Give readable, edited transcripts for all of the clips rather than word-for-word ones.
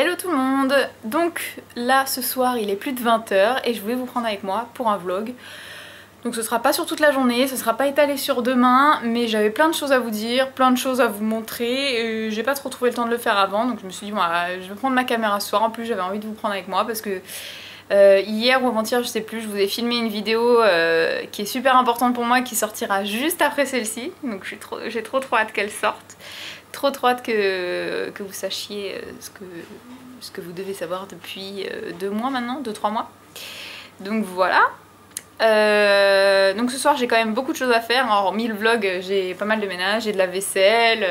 Hello tout le monde. Donc là ce soir il est plus de 20 h et je voulais vous prendre avec moi pour un vlog. Donc ce sera pas sur toute la journée, ce sera pas étalé sur demain, mais j'avais plein de choses à vous dire, plein de choses à vous montrer et j'ai pas trop trouvé le temps de le faire avant, donc je me suis dit voilà, je vais prendre ma caméra ce soir. En plus j'avais envie de vous prendre avec moi parce que hier ou avant-hier je sais plus, je vous ai filmé une vidéo qui est super importante pour moi qui sortira juste après celle-ci, donc j'ai trop hâte qu'elle sorte. Trop hâte que vous sachiez ce que vous devez savoir depuis 2 mois maintenant, 2-3 mois. Donc voilà. Donc ce soir j'ai quand même beaucoup de choses à faire, hormis le vlog j'ai pas mal de ménage, j'ai de la vaisselle,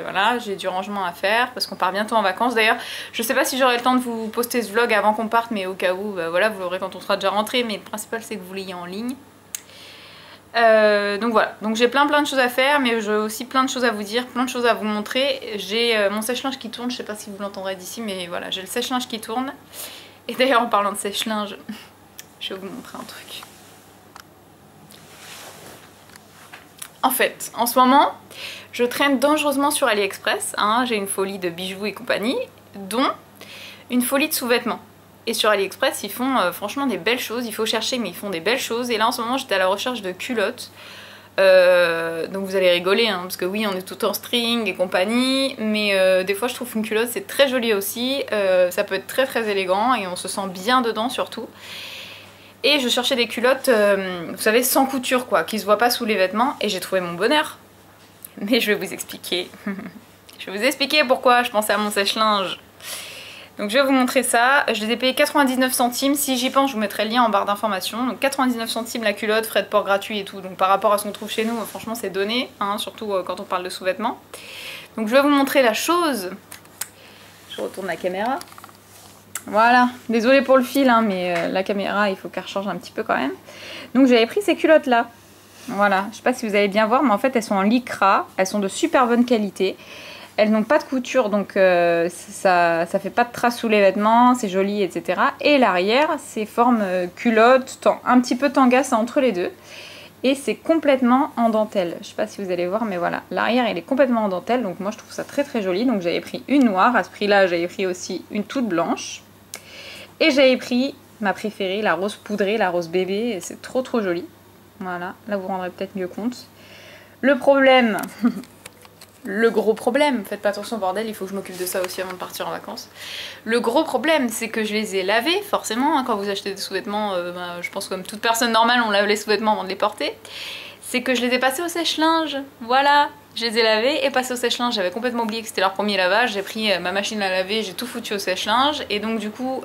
voilà, j'ai du rangement à faire parce qu'on part bientôt en vacances. D'ailleurs je sais pas si j'aurai le temps de vous poster ce vlog avant qu'on parte, mais au cas où, bah, voilà, vous l'aurez quand on sera déjà rentré, mais le principal c'est que vous l'ayez en ligne. Donc voilà, donc j'ai plein de choses à faire, mais j'ai aussi plein de choses à vous dire, plein de choses à vous montrer. J'ai mon sèche-linge qui tourne, je sais pas si vous l'entendrez d'ici, mais voilà, j'ai le sèche-linge qui tourne. Et d'ailleurs en parlant de sèche-linge, je vais vous montrer un truc. En fait, en ce moment, je traîne dangereusement sur AliExpress, hein, j'ai une folie de bijoux et compagnie, dont une folie de sous-vêtements. Et sur AliExpress, ils font franchement des belles choses, il faut chercher, mais ils font des belles choses. Et là, en ce moment, j'étais à la recherche de culottes. Donc vous allez rigoler, hein, parce que oui, on est tout en string et compagnie, mais des fois, je trouve qu'une culotte, c'est très joli aussi. Ça peut être très élégant et on se sent bien dedans, surtout. Et je cherchais des culottes, vous savez, sans couture, quoi, qui se voient pas sous les vêtements. Et j'ai trouvé mon bonheur. Mais je vais vous expliquer. Je vais vous expliquer pourquoi je pensais à mon sèche-linge. Donc je vais vous montrer ça, je les ai payés 99 centimes, si j'y pense je vous mettrai le lien en barre d'informations. Donc 99 centimes la culotte, frais de port gratuit et tout, donc par rapport à ce qu'on trouve chez nous, franchement c'est donné, hein, surtout quand on parle de sous-vêtements. Donc je vais vous montrer la chose. Je retourne la caméra. Voilà, désolée pour le fil, hein, mais la caméra il faut qu'elle rechange un petit peu quand même. Donc j'avais pris ces culottes là, voilà, je sais pas si vous allez bien voir, mais en fait elles sont en lycra, elles sont de super bonne qualité. Elles n'ont pas de couture, donc ça fait pas de traces sous les vêtements, c'est joli, etc. Et l'arrière, c'est forme culotte, un petit peu tanga, c'est entre les deux. Et c'est complètement en dentelle. Je sais pas si vous allez voir, mais voilà. L'arrière, il est complètement en dentelle, donc moi je trouve ça très joli. Donc j'avais pris une noire, à ce prix-là, j'avais pris aussi une toute blanche. Et j'avais pris ma préférée, la rose poudrée, la rose bébé, et c'est trop joli. Voilà, là vous vous rendrez peut-être mieux compte. Le problème... Le gros problème, faites pas attention bordel, il faut que je m'occupe de ça aussi avant de partir en vacances. Le gros problème, c'est que je les ai lavés, forcément, hein, quand vous achetez des sous-vêtements, je pense que comme toute personne normale, on lave les sous-vêtements avant de les porter. C'est que je les ai passés au sèche-linge, voilà, je les ai lavés et passés au sèche-linge. J'avais complètement oublié que c'était leur premier lavage, j'ai pris ma machine à laver, j'ai tout foutu au sèche-linge, et donc du coup...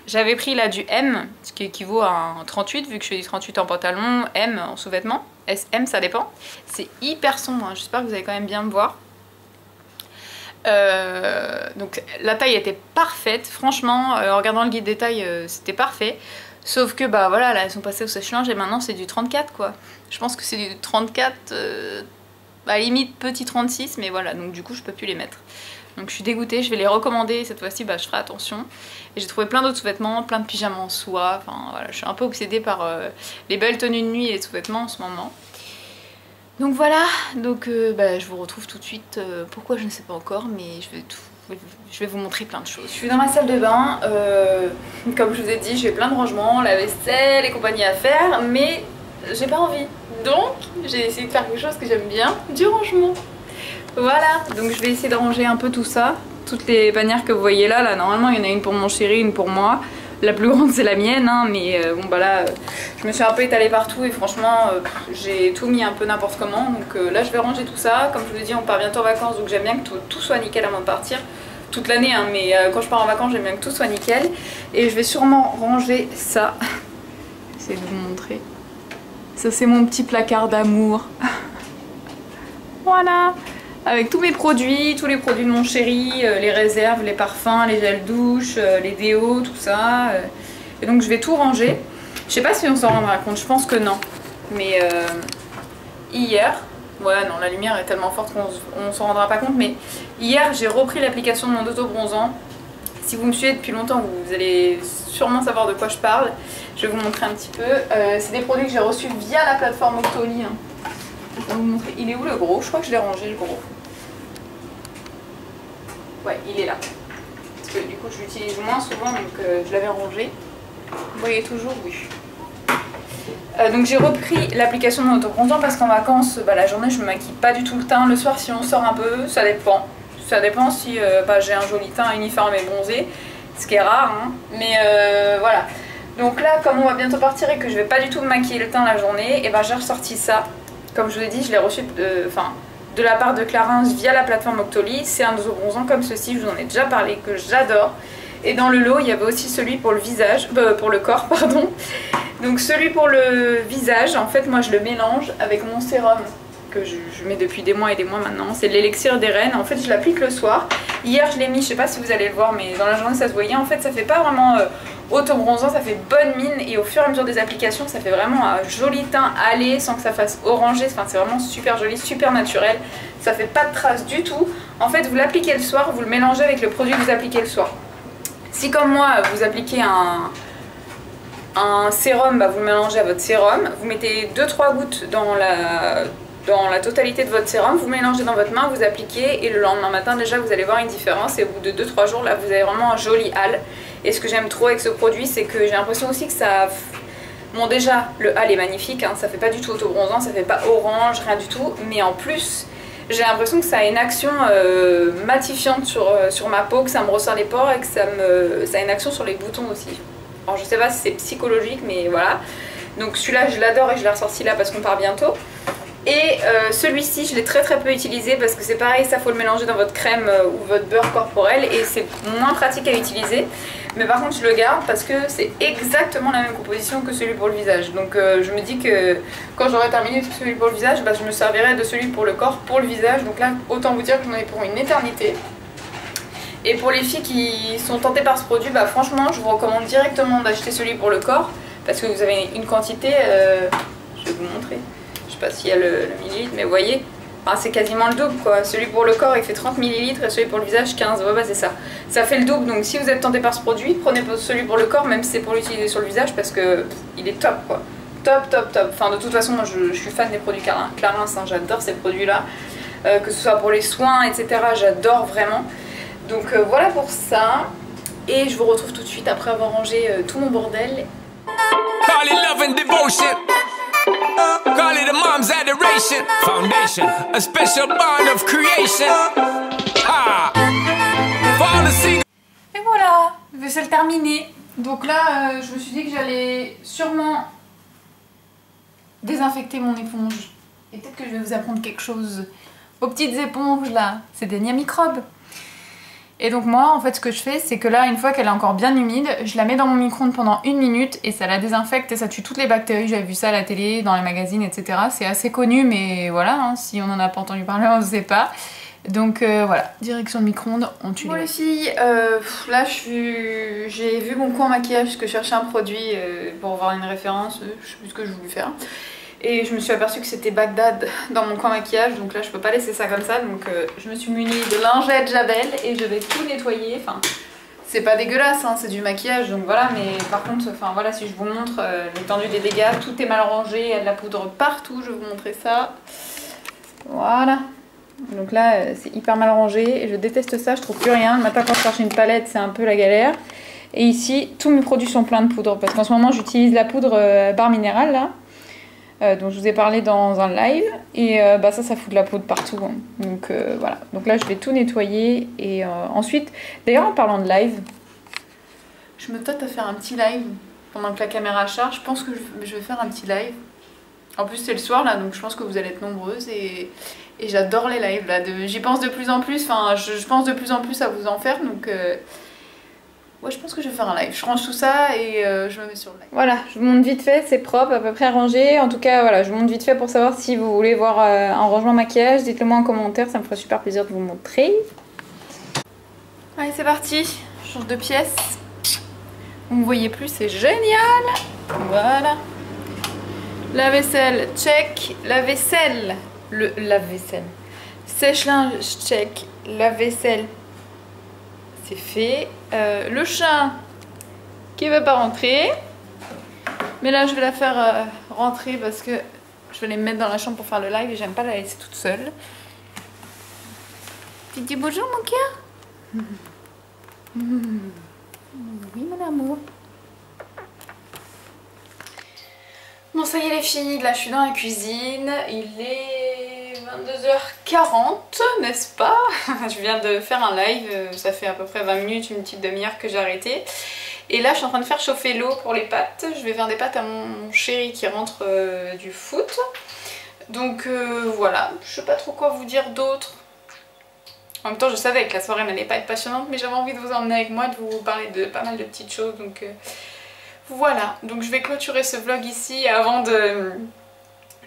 j'avais pris là du M, ce qui équivaut à un 38, vu que je fais du 38 en pantalon, M en sous-vêtements. SM, ça dépend. C'est hyper sombre, hein. J'espère que vous allez quand même bien me voir. Donc la taille était parfaite, franchement, en regardant le guide des tailles, c'était parfait. Sauf que bah voilà, là elles sont passées au sèche-linge et maintenant c'est du 34 quoi. Je pense que c'est du 34, à la limite petit 36, mais voilà, donc du coup je peux plus les mettre. Donc je suis dégoûtée, je vais les recommander, cette fois-ci bah, je ferai attention. Et j'ai trouvé plein d'autres sous-vêtements, plein de pyjamas en soie, enfin voilà, je suis un peu obsédée par les belles tenues de nuit et les sous-vêtements en ce moment. Donc voilà, donc bah, je vous retrouve tout de suite, pourquoi je ne sais pas encore, mais je vais vous montrer plein de choses. Je suis dans ma salle de bain, comme je vous ai dit, j'ai plein de rangements, la vaisselle et compagnie à faire, mais j'ai pas envie. Donc j'ai essayé de faire quelque chose que j'aime bien, du rangement. Voilà, donc je vais essayer de ranger un peu tout ça. Toutes les bannières que vous voyez là, normalement il y en a une pour mon chéri, une pour moi. La plus grande c'est la mienne, hein, mais bon bah là, je me suis un peu étalée partout et franchement, j'ai tout mis un peu n'importe comment. Donc là je vais ranger tout ça. Comme je vous l'ai dit, on part bientôt en vacances, donc j'aime bien que tout soit nickel avant de partir. Toute l'année, hein, mais quand je pars en vacances, j'aime bien que tout soit nickel. Et je vais sûrement ranger ça. J'essaie de vous montrer. Ça c'est mon petit placard d'amour. Voilà. Avec tous mes produits, tous les produits de mon chéri, les réserves, les parfums, les gels douche, les déos, tout ça. Et donc je vais tout ranger. Je sais pas si on s'en rendra compte, je pense que non. Mais hier, ouais non la lumière est tellement forte qu'on s'en rendra pas compte, mais hier j'ai repris l'application de mon auto-bronzant. Si vous me suivez depuis longtemps, vous allez sûrement savoir de quoi je parle. Je vais vous montrer un petit peu. C'est des produits que j'ai reçus via la plateforme Octoly. Hein. Je vais vous montrer. Il est où le gros? Je crois que je l'ai rangé le gros. Ouais, il est là. coup je l'utilise moins souvent, donc je l'avais rangé. Vous voyez toujours, oui. Donc j'ai repris l'application de mon autobronzant parce qu'en vacances, la journée je me maquille pas du tout le teint. Le soir si on sort un peu, ça dépend. Ça dépend si j'ai un joli teint uniforme et bronzé, ce qui est rare, hein. Mais voilà. Donc là, comme on va bientôt partir et que je vais pas du tout me maquiller le teint la journée, et j'ai ressorti ça. Comme je vous l'ai dit, je l'ai reçu de la part de Clarins via la plateforme Octoly. C'est un autobronzant comme ceci, je vous en ai déjà parlé, que j'adore. Et dans le lot, il y avait aussi celui pour le visage, pour le corps, pardon. Donc celui pour le visage, en fait, moi je le mélange avec mon sérum que je mets depuis des mois et des mois maintenant. C'est l'élixir des reines. En fait, je l'applique le soir. Hier, je l'ai mis, je sais pas si vous allez le voir, mais dans la journée, ça se voyait. En fait, ça fait pas vraiment autobronzant, ça fait bonne mine. Et au fur et à mesure des applications, ça fait vraiment un joli teint allé sans que ça fasse orangé. Enfin, c'est vraiment super joli, super naturel. Ça fait pas de traces du tout. En fait, vous l'appliquez le soir, vous le mélangez avec le produit que vous appliquez le soir. Si comme moi, vous appliquez un sérum, vous le mélangez à votre sérum. Vous mettez 2-3 gouttes dans la totalité de votre sérum, vous mélangez dans votre main, vous appliquez et le lendemain matin déjà vous allez voir une différence et au bout de 2-3 jours là vous avez vraiment un joli hâle. Et ce que j'aime trop avec ce produit c'est que j'ai l'impression aussi que ça... Bon déjà le hâle est magnifique, hein, ça fait pas du tout autobronzant, ça fait pas orange, rien du tout, mais en plus j'ai l'impression que ça a une action matifiante sur ma peau, que ça me resserre les pores et que ça a une action sur les boutons aussi. Alors je sais pas si c'est psychologique mais voilà. Donc celui-là je l'adore et je l'ai ressorti là parce qu'on part bientôt. Et celui-ci je l'ai très peu utilisé parce que c'est pareil, ça faut le mélanger dans votre crème ou votre beurre corporel et c'est moins pratique à utiliser. Mais par contre je le garde parce que c'est exactement la même composition que celui pour le visage. Donc je me dis que quand j'aurai terminé celui pour le visage, je me servirai de celui pour le corps pour le visage. Donc là autant vous dire que j'en ai pour une éternité. Et pour les filles qui sont tentées par ce produit, franchement je vous recommande directement d'acheter celui pour le corps parce que vous avez une quantité, je vais vous montrer. Je sais pas s'il y a le millilitre, mais vous voyez, c'est quasiment le double quoi. Celui pour le corps il fait 30 ml et celui pour le visage 15, ouais c'est ça. Ça fait le double, donc si vous êtes tenté par ce produit, prenez celui pour le corps même si c'est pour l'utiliser sur le visage parce que il est top quoi. Top. Enfin de toute façon moi je suis fan des produits Clarins, hein, j'adore ces produits là. Que ce soit pour les soins etc, j'adore vraiment. Donc voilà pour ça. Et je vous retrouve tout de suite après avoir rangé tout mon bordel. Call it love and devotion. Call it a mom's adoration. Foundation, a special bond of creation. Ah. Et voilà, vaisselle terminée. Donc là, je me suis dit que j'allais sûrement désinfecter mon éponge. Et peut-être que je vais vous apprendre quelque chose. Aux petites éponges là, c'est des microbes. Et donc moi en fait ce que je fais c'est que là une fois qu'elle est encore bien humide, je la mets dans mon micro-ondes pendant 1 minute et ça la désinfecte et ça tue toutes les bactéries. J'avais vu ça à la télé, dans les magazines etc. C'est assez connu mais voilà, hein, si on n'en a pas entendu parler on ne sait pas. Donc voilà, direction de micro-ondes, on tue les filles. Là j'ai vu mon coin maquillage parce que je cherchais un produit pour avoir une référence, je sais plus ce que je voulais faire. Et je me suis aperçue que c'était Bagdad dans mon coin maquillage, donc là je peux pas laisser ça comme ça, donc je me suis munie de lingettes Javel et je vais tout nettoyer. Enfin, c'est pas dégueulasse, hein, c'est du maquillage, donc voilà, mais par contre, enfin voilà, si je vous montre l'étendue des dégâts, tout est mal rangé, il y a de la poudre partout, je vais vous montrer ça. Voilà. Donc là c'est hyper mal rangé et je déteste ça, je trouve plus rien. Le matin quand je cherche une palette c'est un peu la galère. Et ici tous mes produits sont pleins de poudre parce qu'en ce moment j'utilise la poudre barre minérale là. Dont je vous ai parlé dans un live et ça fout de la poudre partout hein. Donc voilà, donc là je vais tout nettoyer et ensuite, d'ailleurs en parlant de live, je me tâte à faire un petit live pendant que la caméra charge. Je pense que je vais faire un petit live, en plus c'est le soir là donc je pense que vous allez être nombreuses et j'adore les lives là, j'y pense de plus en plus, enfin je pense de plus en plus à vous en faire donc ouais, je pense que je vais faire un live. Je range tout ça et je me mets sur le live. Voilà, je vous montre vite fait, c'est propre, à peu près rangé. En tout cas, voilà, je vous montre vite fait pour savoir si vous voulez voir un rangement maquillage. Dites-le moi en commentaire, ça me ferait super plaisir de vous montrer. Allez, c'est parti. Je change de pièce. Vous me voyez plus, c'est génial. Voilà. La vaisselle, check. La vaisselle. Le lave-vaisselle. Sèche-linge, check. La vaisselle. C'est fait. Le chat qui veut pas rentrer. Mais là je vais la faire rentrer parce que je vais les mettre dans la chambre pour faire le live et j'aime pas la laisser toute seule. Tu dis bonjour mon cœur. Oui, mon amour. Bon, ça y est les filles, là je suis dans la cuisine, il est 22h40, n'est-ce pas? Je viens de faire un live, ça fait à peu près 20 minutes, une petite demi-heure que j'ai arrêté. Et là je suis en train de faire chauffer l'eau pour les pâtes, je vais faire des pâtes à mon chéri qui rentre du foot. Donc voilà, je sais pas trop quoi vous dire d'autre. En même temps je savais que la soirée n'allait pas être passionnante, mais j'avais envie de vous emmener avec moi, de vous parler de pas mal de petites choses, donc... Voilà, donc je vais clôturer ce vlog ici avant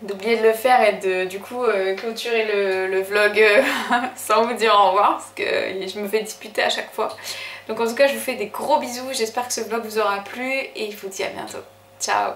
d'oublier de le faire et de du coup clôturer le vlog sans vous dire au revoir parce que je me fais disputer à chaque fois. Donc en tout cas je vous fais des gros bisous, j'espère que ce vlog vous aura plu et je vous dis à bientôt. Ciao!